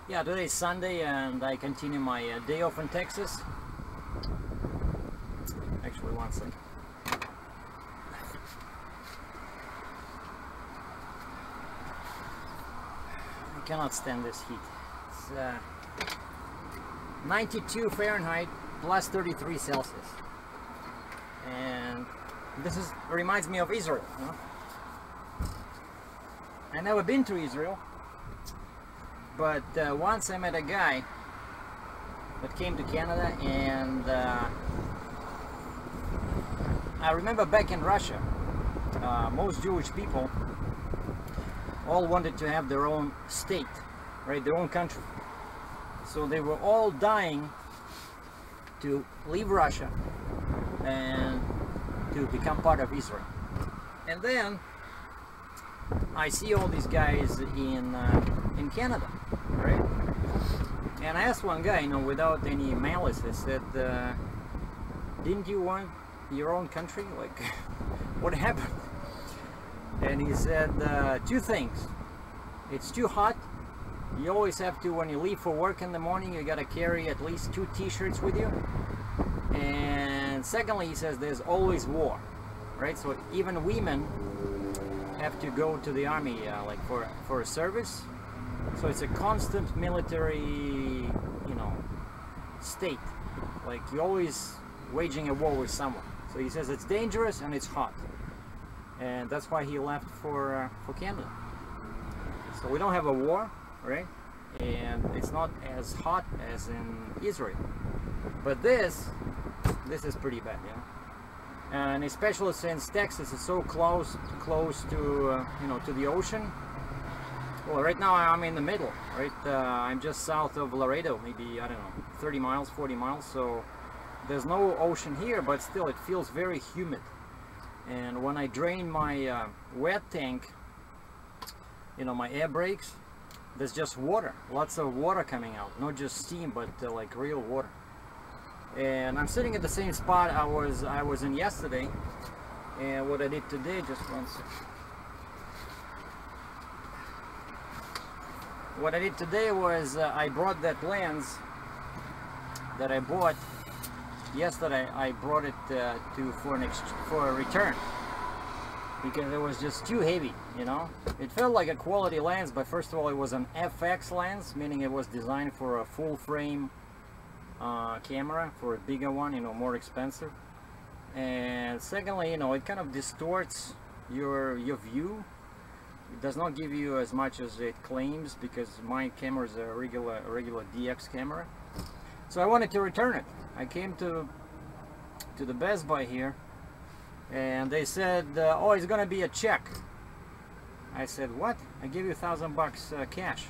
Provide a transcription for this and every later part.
Yeah, today is Sunday and I continue my day off in Texas. Actually, one second. I cannot stand this heat. It's 92 Fahrenheit plus 33 Celsius. And this reminds me of Israel. You know? I've never been to Israel. But once I met a guy that came to Canada, and I remember back in Russia, most Jewish people all wanted to have their own state, right, their own country. So they were all dying to leave Russia and to become part of Israel. And then I see all these guys in Canada, right? And I asked one guy, you know, without any malice, I said, didn't you want your own country? Like, what happened? And he said, two things. It's too hot. You always have to, when you leave for work in the morning, you gotta carry at least 2 t-shirts with you. And secondly, he says, there's always war, right? So even women have to go to the army like for a service. So it's a constant military, you know, state. Like you're always waging a war with someone. So he says it's dangerous and it's hot, and that's why he left for Canada. So we don't have a war, right? And it's not as hot as in Israel. But this is pretty bad, yeah. And especially since Texas is so close to you know, to the ocean. Well, right now I'm in the middle, right? I'm just south of Laredo, maybe, I don't know, 30 miles, 40 miles. So there's no ocean here, but still it feels very humid. And when I drain my wet tank, you know, my air brakes, there's just water, lots of water coming out, not just steam, but like real water. And I'm sitting at the same spot I was in yesterday. And what I did today, just one second. What I did today was I brought that lens that I bought yesterday. I brought it for a return because it was just too heavy, you know. It felt like a quality lens, but first of all, it was an FX lens, meaning it was designed for a full frame camera, for a bigger one, you know, more expensive. And secondly, you know, it kind of distorts your view. It does not give you as much as it claims, because my camera is a regular DX camera. So I wanted to return it. I came to the Best Buy here, and they said, oh, it's gonna be a check. I said, what? I give you $1,000 cash.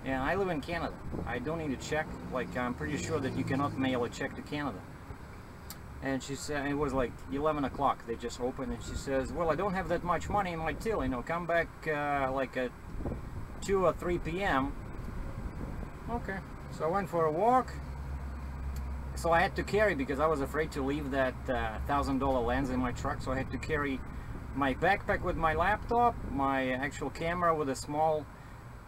And I live in Canada. I don't need a check. Like, I'm pretty sure that you cannot mail a check to Canada. And she said, it was like 11 o'clock, they just opened, and she says, well, I don't have that much money in my till, you know, come back like at 2 or 3 p.m. Okay, so I went for a walk. So I had to carry, because I was afraid to leave that $1,000 lens in my truck, so I had to carry my backpack with my laptop, my actual camera with a small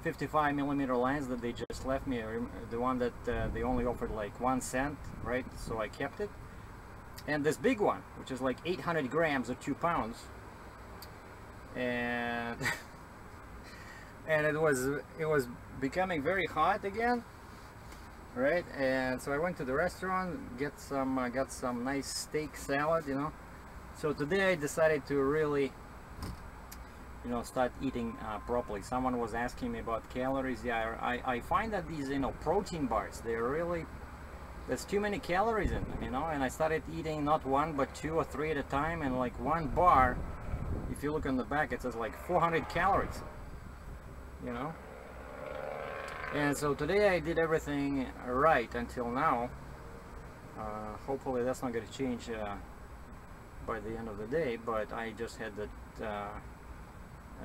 55mm lens that they just left me, the one that they only offered like 1 cent, right? So I kept it. And this big one, which is like 800 grams or 2 pounds, and and it was becoming very hot again, right? And so I went to the restaurant, got some nice steak salad, you know. So today I decided to really, you know, start eating properly. Someone was asking me about calories. Yeah, I find that these, you know, protein bars, they're really, there's too many calories in them, you know. And I started eating not 1 but 2 or 3 at a time, and like 1 bar, if you look on the back, it says like 400 calories, you know. And so today I did everything right until now. Hopefully that's not going to change by the end of the day, but I just had that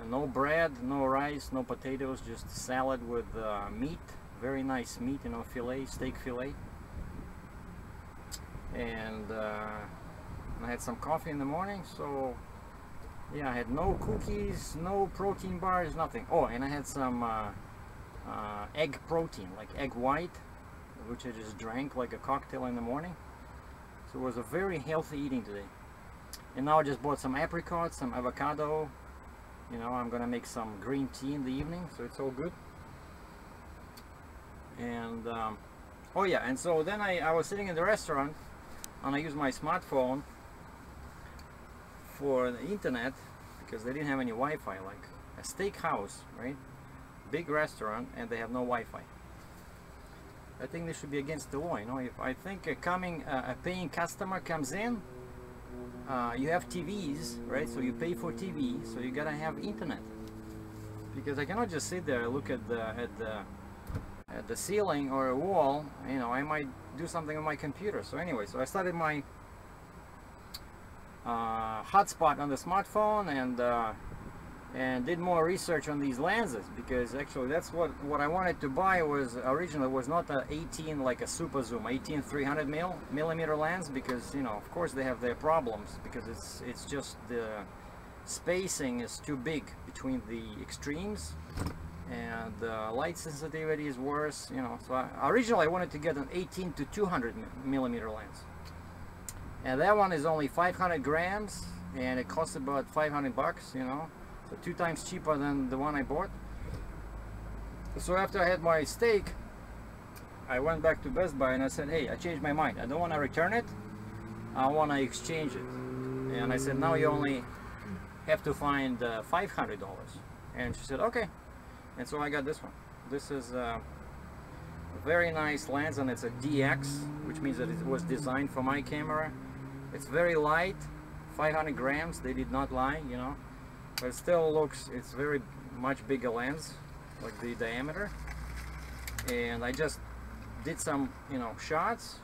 no bread, no rice, no potatoes, just salad with meat, very nice meat, you know, fillet, steak fillet. And I had some coffee in the morning. So yeah, I had no cookies, no protein bars, nothing. Oh, and I had some egg protein, like egg white, which I just drank like a cocktail in the morning. So it was a very healthy eating today. And now I just bought some apricots, some avocado. You know, I'm gonna make some green tea in the evening, so it's all good. And oh yeah, and so then I was sitting in the restaurant and I used my smartphone for the internet because they didn't have any Wi-Fi, like a steakhouse, right? Big restaurant, and they have no Wi-Fi. I think this should be against the law, you know. If I think a paying customer comes in, you have TVs, right? So you pay for TV, so you gotta have internet. Because I cannot just sit there and look at the ceiling or a wall. You know, I might do something on my computer. So anyway, so I started my hotspot on the smartphone and did more research on these lenses, because actually that's what I wanted to buy was originally was not a 18 like a super zoom 18 300mm lens, because you know, of course they have their problems, because it's just the spacing is too big between the extremes and the light sensitivity is worse, you know. So originally I wanted to get an 18 to 200mm lens, and that one is only 500 grams and it costs about 500 bucks, you know. So 2 times cheaper than the one I bought. So after I had my steak, I went back to Best Buy and I said, hey, I changed my mind. I don't want to return it. I want to exchange it. And I said, now you only have to find $500. And she said, okay. And so I got this one. This is a very nice lens, and it's a DX, which means that it was designed for my camera. It's very light, 500 grams. They did not lie, you know. But it still looks, it's very much bigger lens, like the diameter. And I just did some, you know, shots.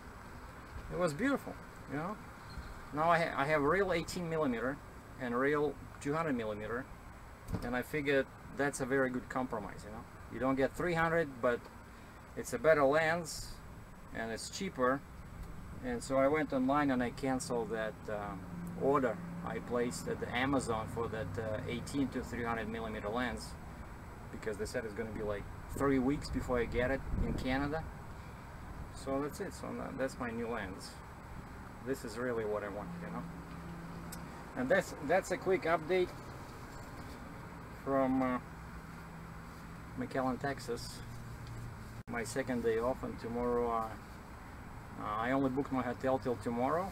It was beautiful, you know. Now I have real 18mm and real 200mm, and I figured that's a very good compromise, you know. You don't get 300, but it's a better lens and it's cheaper. And so I went online and I canceled that order I placed at the Amazon for that 18 to 300mm lens, because they said it's going to be like 3 weeks before I get it in Canada. So that's it. So that's my new lens. This is really what I want, you know. And that's a quick update from McAllen, Texas. My second day off, and tomorrow I only booked my hotel till tomorrow.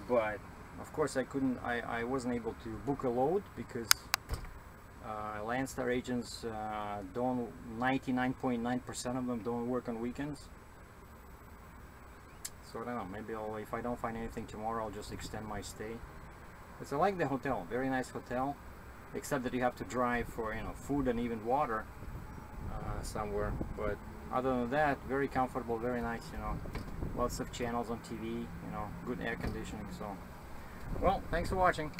But of course I wasn't able to book a load because Landstar agents don't, 99.9% of them don't work on weekends. So I don't know, maybe if I don't find anything tomorrow, I'll just extend my stay. Because I like the hotel, very nice hotel, except that you have to drive for, you know, food and even water somewhere. But other than that, very comfortable, very nice, you know. Lots of channels on TV, you know, good air conditioning. So, well, thanks for watching.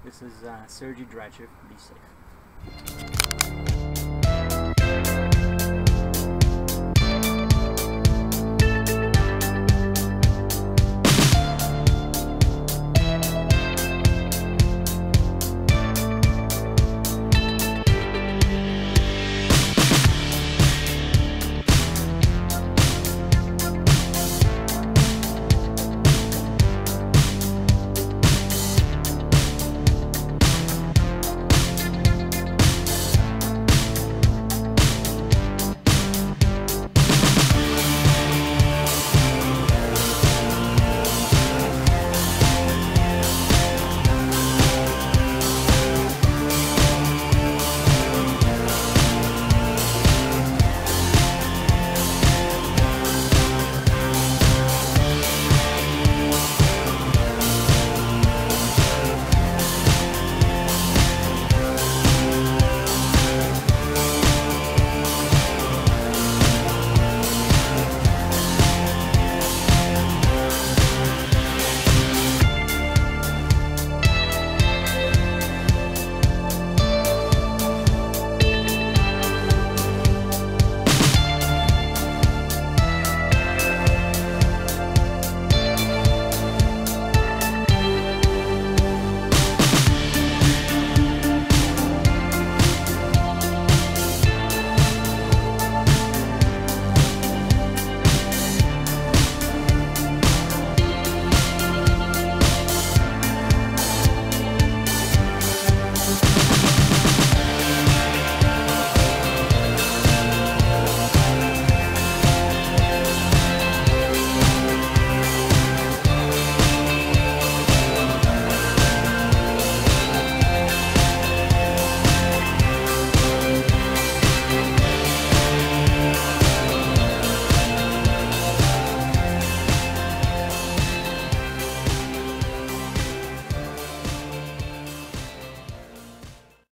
This is Sergey Drachev. Be safe.